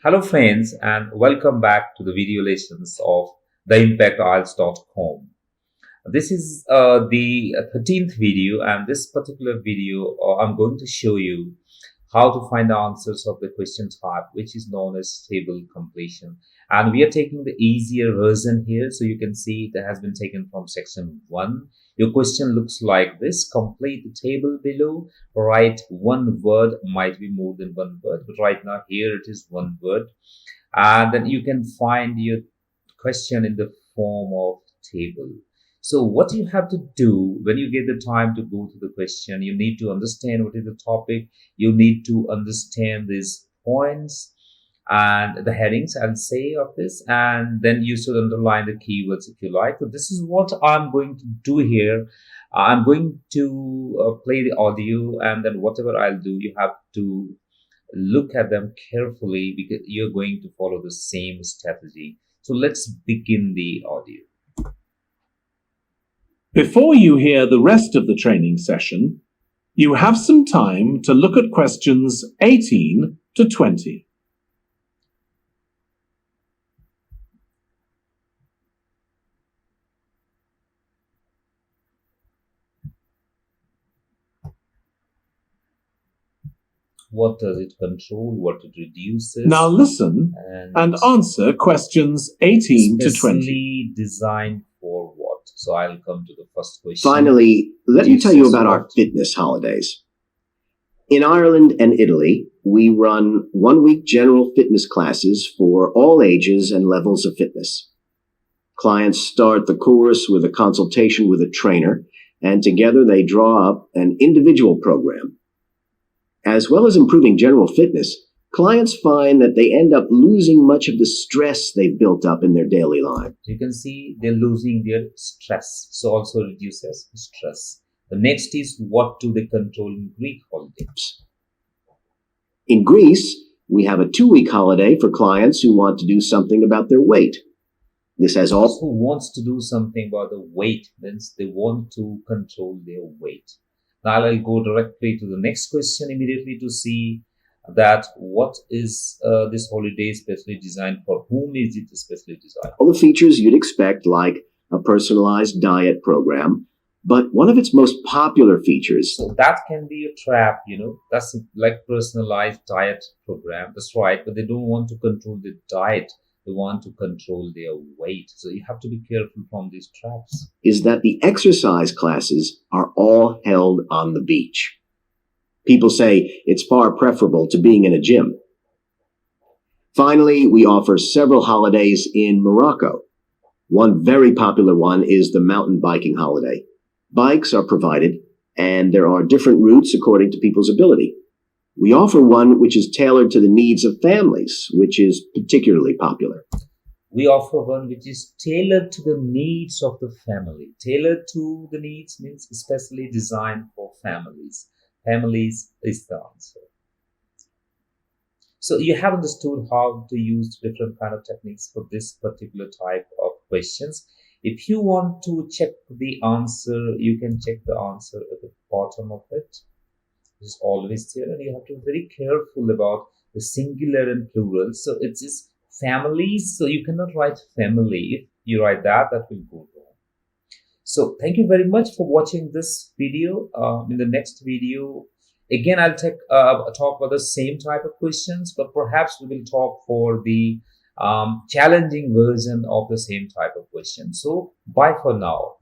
Hello friends and welcome back to the video lessons of the IMPACT This is the 13th video, and this particular video I'm going to show you how to find the answers of the question type which is known as table completion. And we are taking the easier version here, so you can see that has been taken from section 1. Your question looks like this: complete the table below, write one word, might be more than one word, but right now here it is one word. And then you can find your question in the form of table. So what you have to do when you get the time to go to the question, you need to understand what is the topic. You need to understand these points and the headings, I'll say, of this, and then you should underline the keywords if you like. So this is what I'm going to do here. I'm going to play the audio, and then whatever I'll do, you have to look at them carefully because you're going to follow the same strategy. So let's begin the audio. Before you hear the rest of the training session, you have some time to look at questions 18 to 20. What does it control? What it reduces? Now listen and answer questions 18 to 20. Specially designed for what? So I'll come to the first question. Finally, let me tell you about our fitness holidays. In Ireland and Italy, we run one-week general fitness classes for all ages and levels of fitness. Clients start the course with a consultation with a trainer, and together they draw up an individual program. As well as improving general fitness, clients find that they end up losing much of the stress they've built up in their daily life. You can see they're losing their stress, so also reduces stress. The next is, what do they control in Greek holidays? In Greece, we have a 2-week holiday for clients who want to do something about their weight. This has also who wants to do something about the weight means they want to control their weight. Now I'll go directly to the next question immediately to see that what is this holiday specially designed for? Whom is it specially designed? All the features you'd expect, like a personalized diet program, but one of its most popular features. So that can be a trap, that's like personalized diet program. That's right, but they don't want to control the diet. They want to control their weight. So you have to be careful from these traps. Is that the exercise classes are all held on the beach. People say it's far preferable to being in a gym. Finally, we offer several holidays in Morocco. One very popular one is the mountain biking holiday. Bikes are provided, and there are different routes according to people's ability. We offer one which is tailored to the needs of families, which is particularly popular. We offer one which is tailored to the needs of the family. Tailored to the needs means especially designed for families. Families is the answer. So you have understood how to use different kind of techniques for this particular type of questions. If you want to check the answer, you can check the answer at the bottom of it. Is always there, and you have to be very careful about the singular and plural. So it is families, so you cannot write family. If you write that will go wrong. So thank you very much for watching this video. In the next video, again, I'll talk about the same type of questions, but perhaps we will talk for the challenging version of the same type of question. So bye for now.